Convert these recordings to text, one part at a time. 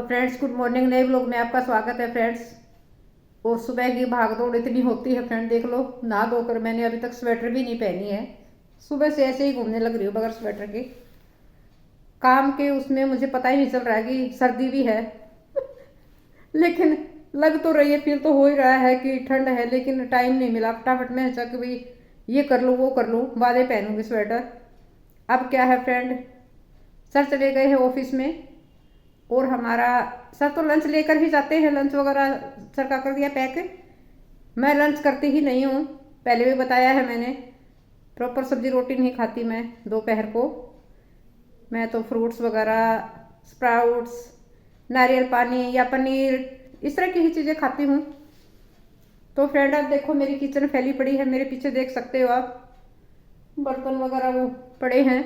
Friends, good morning. नए vlog में आपका स्वागत है फ्रेंड्स। और सुबह की भागदौड़ इतनी होती है फ्रेंड, देख लो नहा धोकर मैंने अभी तक स्वेटर भी नहीं पहनी है। सुबह से ऐसे ही घूमने लग रही हूँ बगैर स्वेटर के। काम के उसमें मुझे पता ही नहीं चल रहा है कि सर्दी भी है लेकिन लग तो रही है, फील तो हो ही रहा है कि ठंड है, लेकिन टाइम नहीं मिला। फटाफट में सोचा कि भाई ये कर लूँ वो कर लूँ, बाद में पहनूंगी स्वेटर। अब क्या है फ्रेंड, सर चले गए हैं ऑफिस में और हमारा सर तो लंच लेकर ही जाते हैं। लंच वगैरह सर का कर दिया पैक। मैं लंच करती ही नहीं हूँ, पहले भी बताया है मैंने। प्रॉपर सब्जी रोटी नहीं खाती मैं दोपहर को। मैं तो फ्रूट्स वगैरह, स्प्राउट्स, नारियल पानी या पनीर, इस तरह की ही चीज़ें खाती हूँ। तो फ्रेंड आप देखो मेरी किचन फैली पड़ी है, मेरे पीछे देख सकते हो आप। बर्तन वगैरह वो पड़े हैं,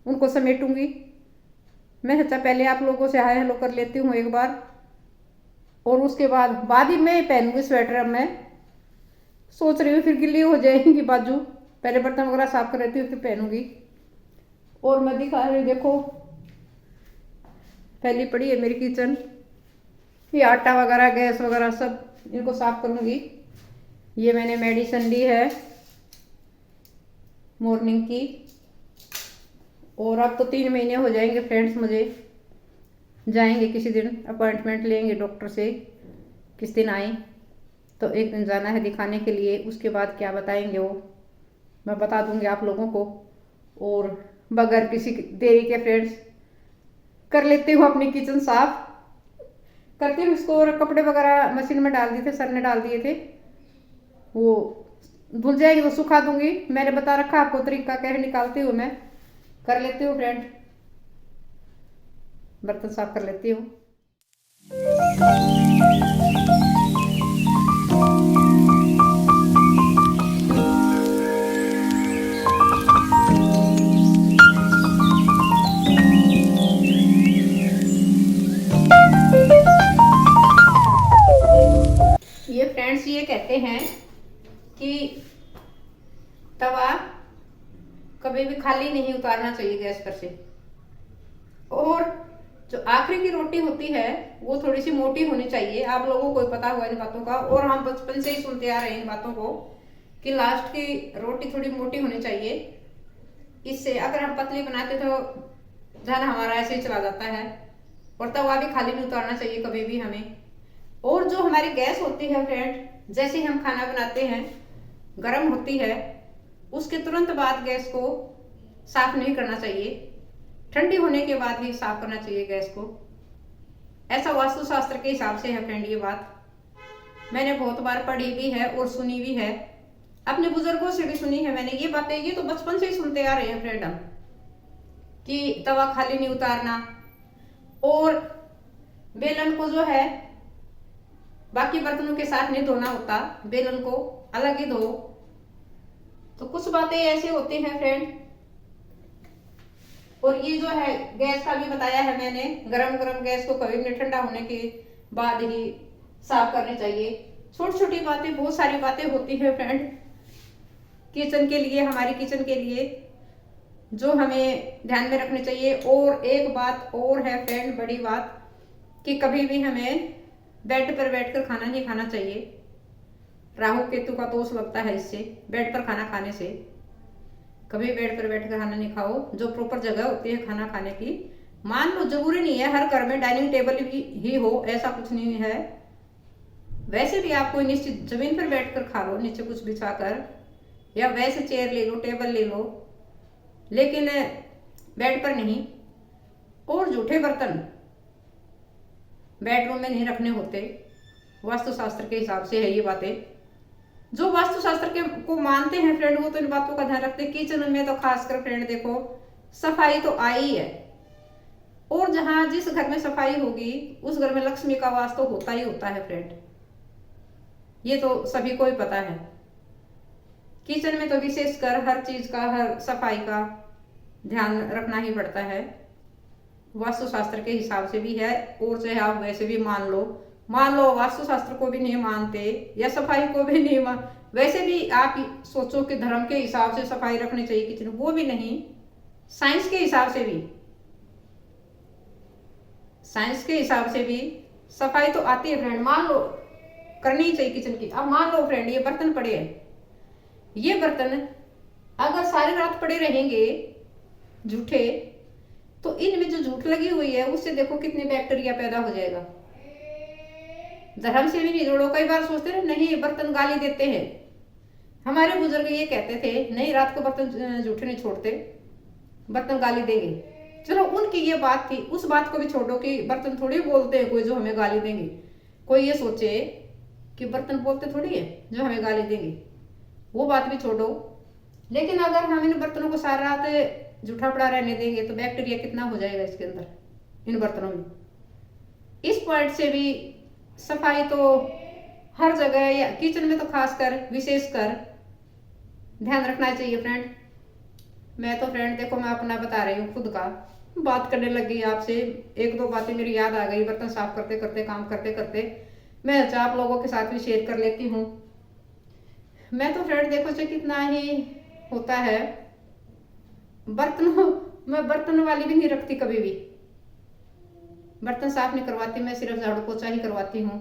उनको समेटूंगी मैं। सोचा पहले आप लोगों से हाय हेलो कर लेती हूँ एक बार, और उसके बाद ही मैं पहनूंगी स्वेटर। अब मैं सोच रही हूँ फिर गिल्ली हो जाएंगी बाजू, पहले बर्तन वगैरह साफ कर लेती हूँ फिर पहनूंगी। और मैं दिखा रही, देखो फैली पड़ी है मेरी किचन। ये आटा वगैरह, गैस वगैरह सब इनको साफ करूंगी। ये मैंने मेडिसिन ली है मॉर्निंग की, और अब तो 3 महीने हो जाएंगे फ्रेंड्स मुझे। जाएंगे किसी दिन, अपॉइंटमेंट लेंगे डॉक्टर से, किस दिन आए तो एक दिन जाना है दिखाने के लिए। उसके बाद क्या बताएंगे वो मैं बता दूंगी आप लोगों को। और बगैर किसी देरी के फ्रेंड्स कर लेती हूँ अपनी किचन साफ करती हूँ इसको। और कपड़े वगैरह मशीन में डाल दिए थे, सर ने डाल दिए थे, वो धुल जाएगी तो सुखा दूंगी। मैंने बता रखा आपको तरीका, कैसे निकालती हूँ मैं। कर लेती हूँ फ्रेंड, बर्तन साफ कर लेती हूँ। ये फ्रेंड्स ये कहते हैं कि तवा कभी भी खाली नहीं उतारना चाहिए गैस पर से। और जो आखिरी की रोटी होती है वो थोड़ी सी मोटी होनी चाहिए। आप लोगों को पता होगा इन बातों का, और हम बचपन से ही सुनते आ रहे हैं इन बातों को कि लास्ट की रोटी थोड़ी मोटी होनी चाहिए। इससे अगर हम पतली बनाते तो धन हमारा ऐसे ही चला जाता है। और तवा भी खाली नहीं उतारना चाहिए कभी भी हमें। और जो हमारी गैस होती है फ्रेंड, जैसे हम खाना बनाते हैं गर्म होती है, उसके तुरंत बाद गैस को साफ नहीं करना चाहिए, ठंडी होने के बाद ही साफ करना चाहिए गैस को। ऐसा वास्तुशास्त्र के हिसाब से है फ्रेंड। ये बात मैंने बहुत बार पढ़ी भी है और सुनी भी है, अपने बुजुर्गों से भी सुनी है मैंने ये बातें। ये तो बचपन से ही सुनते आ रहे हैं फ्रेंड हम, कि तवा खाली नहीं उतारना। और बेलन को जो है बाकी बर्तनों के साथ नहीं धोना होता, बेलन को अलग ही धो। तो कुछ बातें ऐसे होती हैं फ्रेंड। और ये जो है गैस का भी बताया है मैंने, गरम गरम गैस को कभी भी ठंडा होने के बाद ही साफ करनी चाहिए। छोटी छोटी बातें, बहुत सारी बातें होती है फ्रेंड किचन के लिए, हमारी किचन के लिए, जो हमें ध्यान में रखनी चाहिए। और एक बात और है फ्रेंड, बड़ी बात, कि कभी भी हमें बेड पर बैठकर खाना नहीं खाना चाहिए। राहु केतु का दोष लगता है इससे, बेड पर खाना खाने से। कभी बेड पर बैठकर खाना नहीं खाओ। जो प्रॉपर जगह होती है खाना खाने की, मान लो जरूरी नहीं है हर घर में डाइनिंग टेबल ही हो, ऐसा कुछ नहीं है। वैसे भी आप कोई निश्चित जमीन पर बैठकर खा लो, नीचे कुछ बिछाकर, या वैसे चेयर ले लो, टेबल ले लो, लेकिन बेड पर नहीं। और जूठे बर्तन बेडरूम में नहीं रखने होते, वास्तुशास्त्र के हिसाब से है ये बातें। जो वास्तुशास्त्र के को मानते हैं फ्रेंड, वो तो इन बातों का ध्यान रखते हैं। किचन में तो खासकर फ्रेंड देखो, सफाई तो आई है। और जहां जिस घर में सफाई होगी उस घर में लक्ष्मी का वास तो होता ही होता है फ्रेंड, ये तो सभी को ही पता है। किचन में तो विशेषकर हर चीज का, हर सफाई का ध्यान रखना ही पड़ता है, वास्तुशास्त्र के हिसाब से भी है। और चाहे आप वैसे भी मान लो मान लो वास्तुशास्त्र को भी नहीं मानते या सफाई को भी नहीं मान, वैसे भी आप सोचो कि धर्म के हिसाब से सफाई रखनी चाहिए किचन, वो भी नहीं, साइंस के हिसाब से भी, साइंस के हिसाब से भी सफाई तो आती है फ्रेंड, मान लो करनी ही चाहिए किचन की। अब मान लो फ्रेंड ये बर्तन पड़े हैं, ये बर्तन अगर सारी रात पड़े रहेंगे जूठे, तो इनमें जो जूठ लगी हुई है उससे देखो कितने बैक्टीरिया पैदा हो जाएगा। धर्म से भी नहीं जोड़ो। कई बार सोचते हैं नहीं बर्तन गाली देते हैं, हमारे बुजुर्ग ये कहते थे नहीं रात को बर्तन जूठे नहीं छोड़ते, बर्तन गाली देंगे। चलो उनकी ये बात थी, उस बात को भी छोड़ो कि बर्तन थोड़ी बोलते हैं कोई जो हमें गाली देंगे। कोई ये सोचे कि बर्तन बोलते थोड़ी है जो हमें गाली देंगे, वो बात भी छोड़ो। लेकिन अगर हम इन बर्तनों को सारा रात जूठा पड़ा रहने देंगे तो बैक्टीरिया कितना हो जाएगा इसके अंदर, इन बर्तनों में। इस पॉइंट से भी सफाई तो हर जगह या किचन में तो खासकर विशेषकर ध्यान रखना चाहिए फ्रेंड। मैं तो फ्रेंड देखो मैं अपना बता रही हूँ, खुद का बात करने लगी आपसे, एक दो बातें मेरी याद आ गई बर्तन साफ करते करते, काम करते करते, मैं आप लोगों के साथ भी शेयर कर लेती हूँ। मैं तो फ्रेंड देखो चाहे कितना ही होता है, बर्तनों मैं बर्तन वाली भी नहीं रखती, कभी भी बर्तन साफ नहीं करवाती, मैं सिर्फ झाड़ू पोछा ही करवाती हूँ।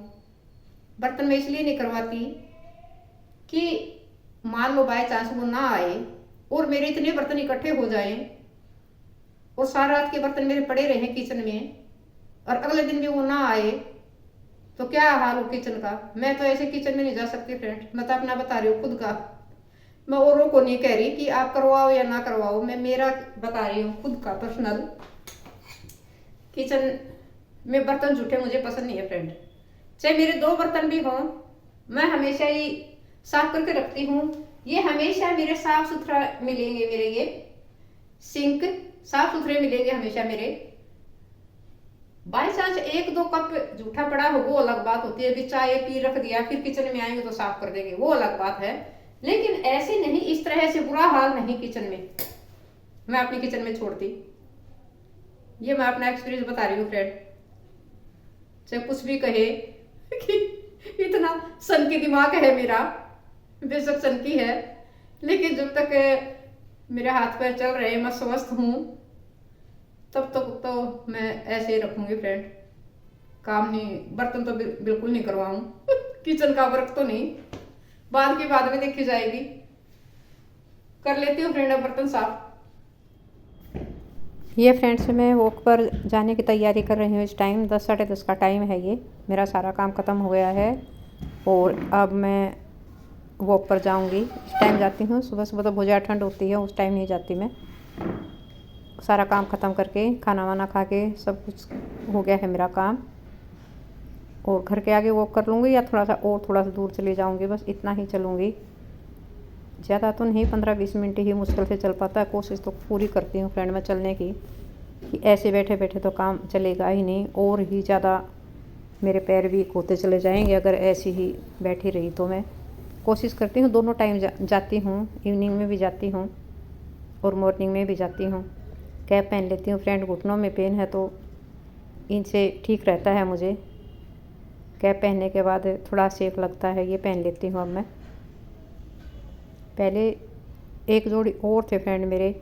बर्तन मैं इसलिए नहीं करवाती कि मान लो बाय चांस वो ना आए और मेरे इतने बर्तन इकट्ठे हो जाएं और सारा रात के बर्तन मेरे पड़े रहे किचन में और अगले दिन भी वो ना आए तो क्या हाल हो किचन का। मैं तो ऐसे किचन में नहीं जा सकती फ्रेंड, मैं तो अपना बता रही हूँ खुद का, मैं औरों को नहीं कह रही कि आप करवाओ या ना करवाओ, मैं मेरा बता रही हूँ खुद का पर्सनल। किचन में बर्तन जूठे मुझे पसंद नहीं है फ्रेंड, चाहे मेरे दो बर्तन भी हों मैं हमेशा ही साफ करके रखती हूँ। ये हमेशा मेरे साफ सुथरा मिलेंगे, मेरे ये सिंक साफ सुथरे मिलेंगे हमेशा मेरे। बाई चांस एक दो कप जूठा पड़ा हो वो अलग बात होती है, अभी चाय पी रख दिया फिर किचन में आएंगे तो साफ कर देंगे, वो अलग बात है। लेकिन ऐसे नहीं, इस तरह से बुरा हाल नहीं किचन में मैं अपनी किचन में छोड़ती। ये मैं अपना एक्सपीरियंस बता रही हूँ फ्रेंड, चाहे कुछ भी कहे कि इतना सन की दिमाग है मेरा, बेशक सन की है, लेकिन जब तक मेरे हाथ पैर चल रहे मैं स्वस्थ हूँ तब तक तो मैं ऐसे ही रखूंगी फ्रेंड। काम नहीं, बर्तन तो बिल्कुल नहीं करवाऊं किचन का वर्क तो नहीं, बाद की बाद में देखी जाएगी, कर लेती हूँ फ्रेंड बर्तन साफ। ये फ्रेंड्स मैं वॉक पर जाने की तैयारी कर रही हूँ, इस टाइम 10 साढ़े 10 का टाइम है, ये मेरा सारा काम ख़त्म हो गया है और अब मैं वॉक पर जाऊंगी। इस टाइम जाती हूँ, सुबह सुबह तो बहुत ज़्यादा ठंड होती है, उस टाइम नहीं जाती मैं। सारा काम ख़त्म करके खाना वाना खा के सब कुछ हो गया है मेरा काम, और घर के आगे वॉक कर लूँगी या थोड़ा सा दूर चली जाऊँगी, बस इतना ही चलूँगी, ज़्यादा तो नहीं, 15-20 मिनट ही मुश्किल से चल पाता है। कोशिश तो पूरी करती हूँ फ्रेंड मैं चलने की, कि ऐसे बैठे बैठे तो काम चलेगा ही नहीं, और ही ज़्यादा मेरे पैर वीक होते चले जाएंगे अगर ऐसी ही बैठी रही तो। मैं कोशिश करती हूँ दोनों टाइम जाती हूँ, इवनिंग में भी जाती हूँ और मॉर्निंग में भी जाती हूँ। कैप पहन लेती हूँ फ्रेंड, घुटनों में पेन है तो इनसे ठीक रहता है मुझे, कैप पहनने के बाद थोड़ा सेफ लगता है, ये पहन लेती हूँ अब मैं। पहले एक जोड़ी और थे फ्रेंड मेरे,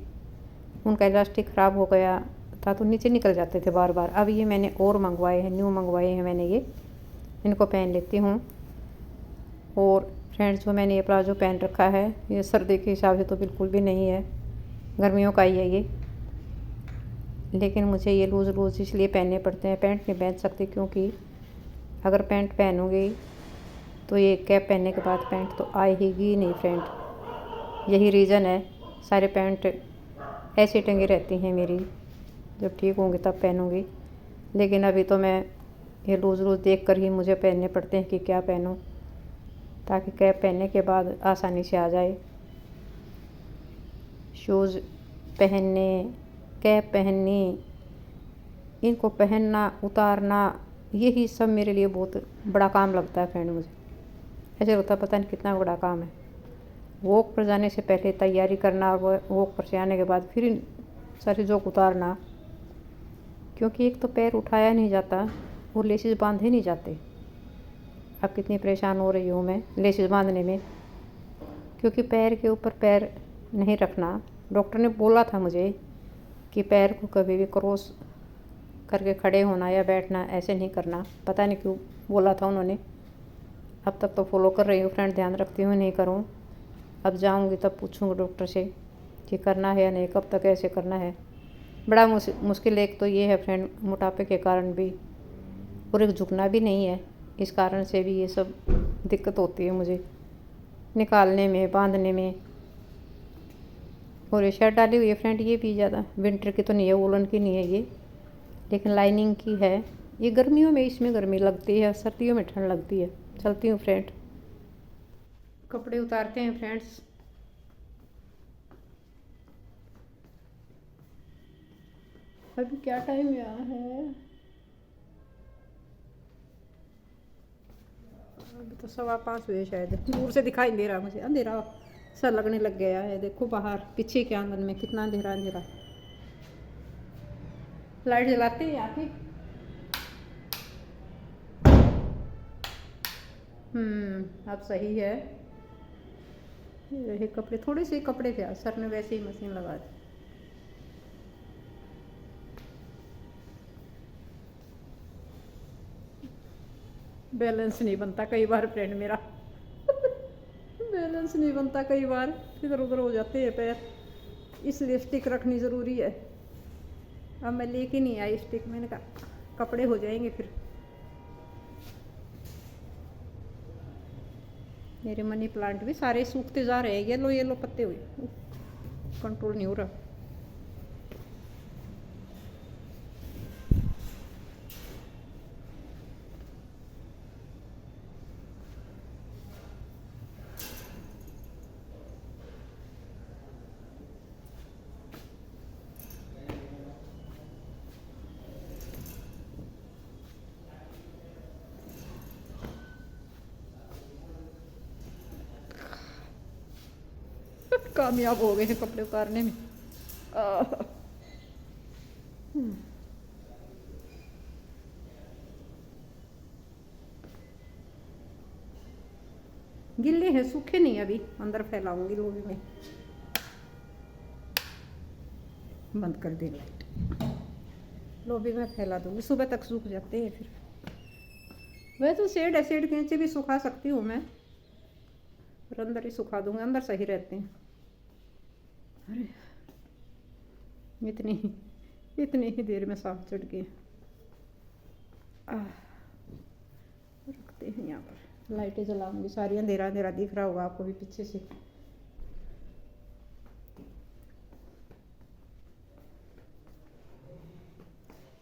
उनका इलास्टिक ख़राब हो गया था तो नीचे निकल जाते थे बार बार, अब ये मैंने और मंगवाए हैं, न्यू मंगवाए हैं मैंने, ये इनको पहन लेती हूँ। और फ्रेंड्स जो मैंने ये प्लाजो पहन रखा है ये सर्दी के हिसाब से तो बिल्कुल भी नहीं है, गर्मियों का ही है ये, लेकिन मुझे ये लूज़ इसलिए पहनने पड़ते हैं, पैंट नहीं पहन सकती क्योंकि अगर पैंट पहनूँगी तो ये कैप पहनने के बाद पैंट तो आएगी नहीं फ्रेंड, यही रीज़न है। सारे पैंट ऐसी टंगी रहती हैं मेरी, जब ठीक होंगी तब पहनूँगी, लेकिन अभी तो मैं ये लूज़ देख कर ही मुझे पहनने पड़ते हैं कि क्या पहनूँ, ताकि कैप पहनने के बाद आसानी से आ जाए। शूज़ पहनने, कैप पहननी, इनको पहनना उतारना, यही सब मेरे लिए बहुत बड़ा काम लगता है फ्रेंड मुझे, ऐसे होता पता नहीं कितना बड़ा काम है। वॉक पर जाने से पहले तैयारी करना और वॉक पर से आने के बाद फिर सारे जोक उतारना, क्योंकि एक तो पैर उठाया नहीं जाता और लेसेस बांधे नहीं जाते, अब कितनी परेशान हो रही हूँ मैं लेसेस बांधने में, क्योंकि पैर के ऊपर पैर नहीं रखना। डॉक्टर ने बोला था मुझे कि पैर को कभी भी क्रॉस करके खड़े होना या बैठना ऐसे नहीं करना, पता नहीं क्यों बोला था उन्होंने। अब तक तो फॉलो कर रही हूँ फ्रेंड, ध्यान रखती हूँ नहीं करूँ। अब जाऊँगी तब पूछूँगी डॉक्टर से कि करना है या नहीं, कब तक ऐसे करना है। बड़ा मुश्किल एक तो ये है फ्रेंड, मोटापे के कारण भी, और एक झुकना भी नहीं है, इस कारण से भी ये सब दिक्कत होती है मुझे निकालने में, बांधने में। और ये शर्ट डाली हुई है फ्रेंड, ये भी ज़्यादा विंटर की तो नहीं है, वूलन की नहीं है ये, लेकिन लाइनिंग की है। ये गर्मियों में इसमें गर्मी लगती है, सर्दियों में ठंड लगती है। चलती हूँ फ्रेंड, कपड़े उतारते हैं फ्रेंड्स। अभी क्या टाइम हुआ है? अभी तो 5:15 हुए शायद। दूर से दिखाई दे रहा मुझे, अंधेरा सा लगने लग गया है। देखो बाहर पीछे के आंगन में कितना अंधेरा अंधेरा। लाइट जलाते हैं यहाँ पे। अब सही है। ये रहे कपड़े, थोड़े से कपड़े थे सर ने वैसे ही मशीन लगा दी। बैलेंस नहीं बनता कई बार फ्रेंड मेरा बैलेंस नहीं बनता कई बार, इधर उधर हो जाते हैं पैर, इसलिए स्टिक रखनी ज़रूरी है। अब मैं लेके नहीं आई स्टिक, मैंने कहा कपड़े हो जाएंगे फिर। मेरे मनी प्लांट भी सारे सूखते जा रहे हैं, येलो येलो पत्ते हुए, कंट्रोल नहीं हो रहा। कामयाब हो गए हैं कपड़े उतारने में। गिल्ले हैं, सूखे नहीं, अभी अंदर फैलाऊंगी लोबी में। बंद कर दे लाइट, लोबी में फैला दूंगी, सुबह तक सूख जाते हैं फिर। वह तो शेड एसिड के नीचे भी सुखा सकती हूँ मैं, और अंदर ही सुखा दूंगी, अंदर सही रहते हैं। अरे इतनी ही देर में साफ चढ़ गए। रखते हैं यहाँ पर, लाइटें जलाऊंगी सारी, अंधेरा अंधेरा दिख रहा होगा आपको भी पीछे से।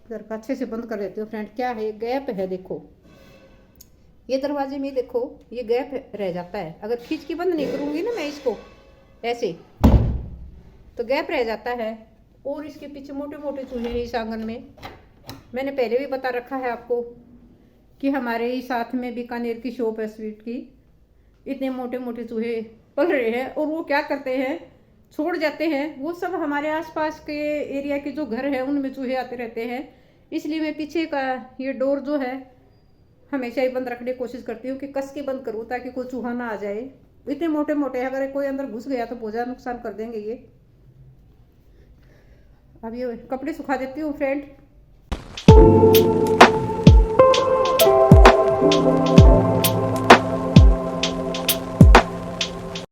घर का अच्छे से बंद कर देती हूँ फ्रेंड। क्या है, गैप है देखो, ये दरवाजे में देखो ये गैप रह जाता है। अगर खींच के बंद नहीं करूँगी ना मैं इसको ऐसे, तो गैप रह जाता है। और इसके पीछे मोटे मोटे चूहे हैं इस आंगन में। मैंने पहले भी बता रखा है आपको कि हमारे ही साथ में बीकानेर की शॉप है स्वीट की, इतने मोटे मोटे चूहे पल रहे हैं। और वो क्या करते हैं, छोड़ जाते हैं। वो सब हमारे आसपास के एरिया के जो घर है उनमें चूहे आते रहते हैं, इसलिए मैं पीछे का ये डोर जो है हमेशा ही बंद रखने की कोशिश करती हूँ कि कस के बंद करूँ ताकि कोई चूहा ना आ जाए। इतने मोटे मोटे, अगर कोई अंदर घुस गया तो बहुत ज़्यादा नुकसान कर देंगे ये। अब ये कपड़े सुखा देती हूँ फ्रेंड।